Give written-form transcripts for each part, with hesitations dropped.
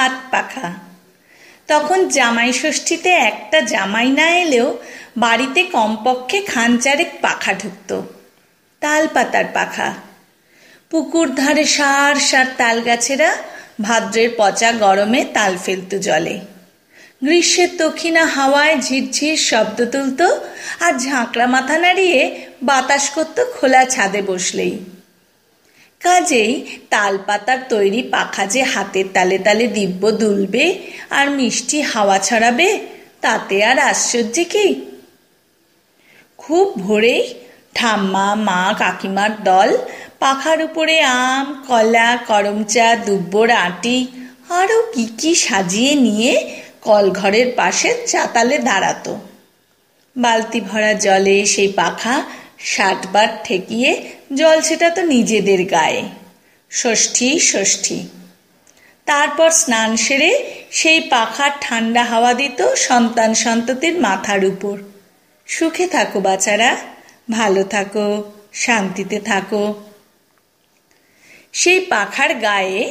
হাত পাখা। তখন জামাই ষষ্ঠীতে একটা জামাই না এলেও বাড়িতে কমপক্ষে খানচারেক পাখা ঢুকত। তাল পাতার পাখা। পুকুর ধারে সার সার তাল গাছেরা ভাদ্রের পচা গরমে তাল ফেলত জলে। গ্রীষ্মের দক্ষিণা হাওয়ায় ঝিরঝির শব্দ তুলত আর ঝাঁকড়া মাথা নাড়িয়ে বাতাস করত খোলা ছাদে বসলেই। কাজেই তাল পাতার তৈরি পাখা যে হাতের তালে তালে দিব্য দুলবে আর মিষ্টি হাওয়া ছড়াবে, তাতে আর আশ্চর্য কি? খুব ভোরেই ঠাম্মা, মা, কাকিমার দল পাখার উপরে আম, কলা, করমচা, দুব্বর আঁটি আরও কি কি সাজিয়ে নিয়ে কলঘরের পাশে চাতালে দাঁড়াতো। বালতি ভরা জলে সেই পাখা 60 বার ঠেকিয়ে জল ছেটাত নিজেদের গায়ে। ষষ্ঠী ষষ্ঠী। তারপর স্নান সেরে সেই পাখার ঠান্ডা হাওয়া দিত সন্তান সন্ততির মাথার উপর। সুখে থাকো বাচ্চারা, ভালো থাকো, শান্তিতে থাকো। সেই পাখার গায়ে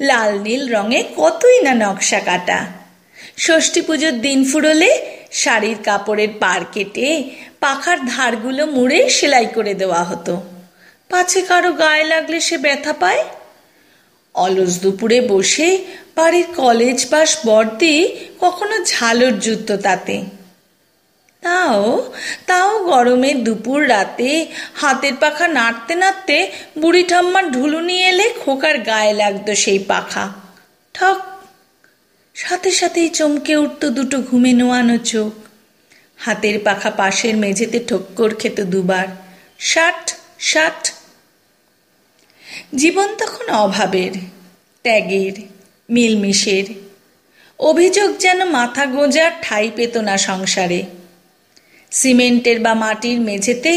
লাল নীল রঙে কতই না নকশা কাটা। ষষ্ঠী পুজোর দিন ফুরলে শাড়ির কাপড়ের পাড় কেটে পাখার ধারগুলো মুড়ে সেলাই করে দেওয়া হতো, পাছে কারো গায়ে লাগলে সে ব্যথা পায়। অলস দুপুরে বসে বাড়ির কলেজ পাস বর্দি কখনো ঝালর জুতত তাতে। তাও গরমের দুপুর রাতে হাতের পাখা নাড়তে নাড়তে বুড়ি ঠাম্মার ঢুলুনি এলে খোকার গায়ে লাগতো সেই পাখা। ঠক, সাথে সাথেই চমকে উঠত দুটো ঘুমে নোয়ানো চোখ। হাতের পাখা পাশের মেঝেতে ঠক্কর খেত দুবার। ষাট ষাট। জীবন তখন অভাবের, ত্যাগের, মিলমিশের। অভিযোগ যেন মাথা গোঁজার ঠাঁই পেত না সংসারে। সিমেন্টের বা মাটির মেঝেতে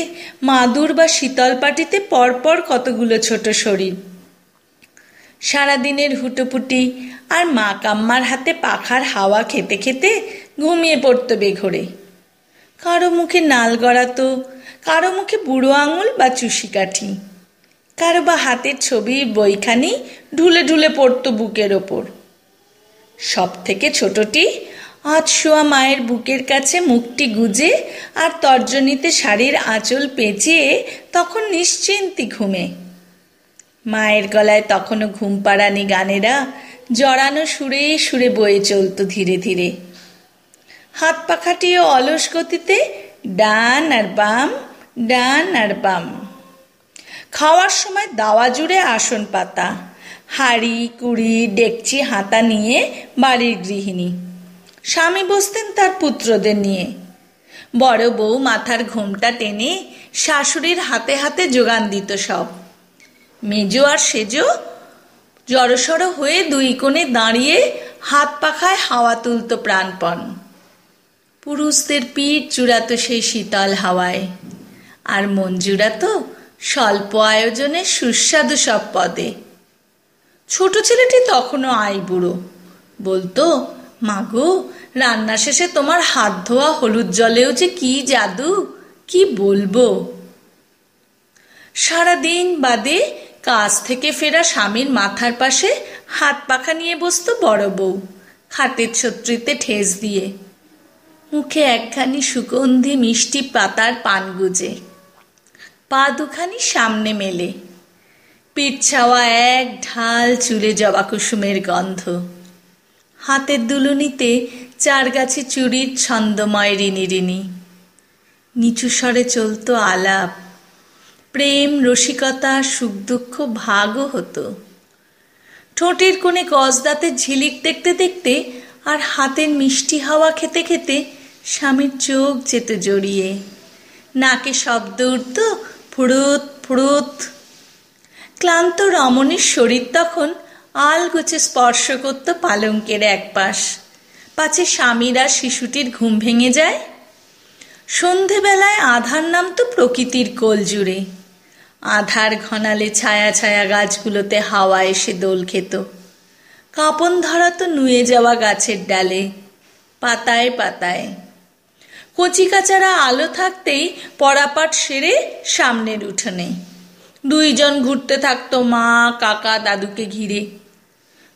মাদুর বা শীতল পাটিতে পরপর কতগুলো ছোট শরীর। সারাদিনের হুটোপুটি আর মা কাম্মার হাতে পাখার হাওয়া খেতে খেতে ঘুমিয়ে পড়ত বেঘরে। কারো মুখে নাল গড়াতো, কারো মুখে বুড়ো আঙুল বা চুষি কাঠি, কারো বা হাতের ছবির বইখানি ঢুলে ঢুলে পড়ত বুকের ওপর। সব থেকে ছোটটি আজ শোয়া মায়ের বুকের কাছে মুখটি গুজে আর তর্জনীতে শাড়ির আঁচল পেঁচিয়ে তখন নিশ্চিন্তি ঘুমে। মায়ের গলায় তখনও ঘুম পাড়ানি গানেরা জড়ানো সুরে সুরে বয়ে চলত ধীরে ধীরে। হাত পাখাটিও অলস গতিতে ডান আর বাম, ডান আর বাম। খাওয়ার সময় দাওয়া জুড়ে আসন পাতা, হাঁড়ি কুড়ি ডেকচি হাতা নিয়ে বাড়ির গৃহিণী। স্বামী বসতেন তার পুত্রদের নিয়ে। বড় বউ মাথার ঘোমটা টেনে শাশুড়ির হাতে হাতে যোগান দিত সব। মেজো আর সেজো জড়সড় হয়ে দুই কোণে দাঁড়িয়ে হাত পাখায় হাওয়া তুলত প্রাণপণ। পুরুষদের পিঠ জুড়াতো সেই শীতল হাওয়ায়, আর মন জুড়াতো স্বল্প আয়োজনে সুস্বাদু সব পদে। ছোট ছেলেটি তখনও আইবুড়ো, বলতো, মাগো, রান্না শেষে তোমার হাত ধোয়া হলুদ জলেও যে কি জাদু, কি বলবো। সারাদিন বাদে কাজ থেকে ফেরা স্বামীর মাথার পাশে হাত পাখা নিয়ে বসত বড় বউ, খাটের ছত্রিতে ঠেস দিয়ে। মুখে একখানি সুগন্ধি মিষ্টি পাতার পান গুজে, পা দুখানি সামনে মেলে, পিঠ ছাওয়া এক ঢাল চুলে জবা কুসুমের গন্ধ। হাতের দুলুনিতে 4 গাছি চুড়ির ছন্দময় রিনি রিনি। নিচু স্বরে চলত আলাপ, প্রেম রসিকতা সুখ দুঃখ ভাগও হতো। ঠোঁটের কোণে গজদাতের ঝিলিক দেখতে দেখতে আর হাতের মিষ্টি হাওয়া খেতে খেতে স্বামীর চোখ যেত জড়িয়ে। নাকে শব্দ উঠত ফুড়ুত ফুড়ুত। ক্লান্ত রমণীর শরীর তখন আলগোছে স্পর্শ করত পালঙ্কের এক পাশ, পাছে স্বামীর আর শিশুটির ঘুম ভেঙে যায়। সন্ধেবেলায় আধার নামতো প্রকৃতির কোল জুড়ে। আধার ঘনালে ছায়া ছায়া গাছগুলোতে হাওয়া এসে দোল খেত। কাঁপন ধরাতো নুয়ে যাওয়া গাছের ডালে, পাতায় পাতায়। কচিকাচারা আলো থাকতেই পরাপাট সেরে সামনের উঠোনে 2 জন ঘুরতে থাকতো মা কাকা দাদুকে ঘিরে।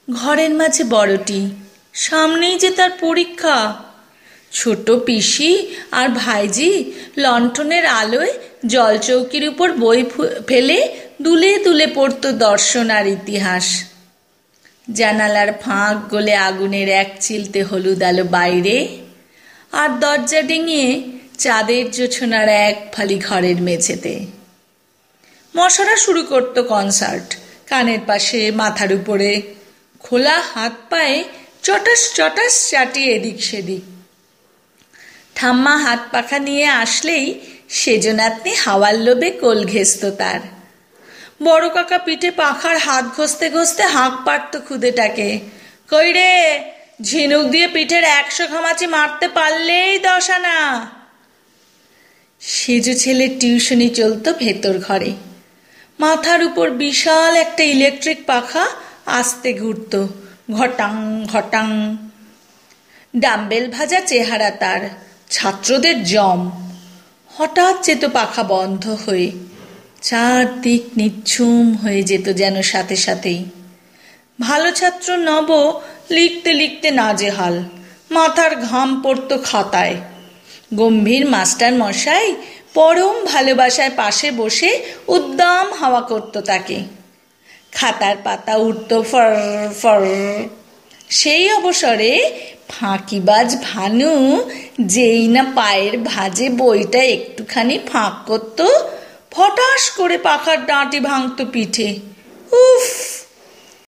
ঘরের মাঝে বড়টি, সামনেই যে তার পরীক্ষা। ছোট পিসি আর ভাইজি লণ্ঠনের আলোয় জলচৌকির উপর বই ফেলে দুলে দুলে পড়তো দর্শন আর ইতিহাস। জানালার ফাঁক গলে আগুনের এক চিলতে হলুদ আলো বাইরে, আর দরজা ডিঙিয়ে চাঁদের জোছনার এক ফালি ঘরের মেঝেতে। মশারা শুরু করতো কনসার্ট, কানের পাশে, মাথার উপরে, খোলা হাত পায়ে চটাস চটাস চাটিয়ে এদিক সেদিক। ঠাম্মা হাত পাখা নিয়ে আসলেই সেজনাতনি হাওয়ার লোভে কোল ঘেঁষত তার। বড় কাকা পিঠে পাখার হাত ঘষতে ঘষতে হাঁক পারত খুদেটাকে, কই রে, ঝিনুক দিয়ে পিঠের 100 ঘামাচি মারতে পারলেই 10 আনা। সেজো ছেলের টিউশনি চলতো ভেতর ঘরে। মাথার উপর বিশাল একটা ইলেকট্রিক পাখা আস্তে ঘুরত, ঘটাং ঘটাং। ডাম্বেল ভাজা চেহারা তার, ছাত্রদের জম। হঠাৎ যেত পাখা বন্ধ হয়ে, চারদিক নিঝুম হয়ে যেত যেন সাথে সাথেই। ভালো ছাত্র নব লিখতে লিখতে নাজেহাল, মাথার ঘাম পড়ত খাতায়। গম্ভীর মাস্টার মশাই পরম ভালোবাসায় পাশে বসে উদ্দাম হাওয়া করত তাকে। খাতার পাতা উঠত ফর ফর। সেই অবসরে ফাঁকিবাজ ভানু যেই না পায়ের ভাঁজে বইটা একটুখানি ফাঁক করত, ফটাস করে পাখার ডাঁটি ভাঙত পিঠে। উফ!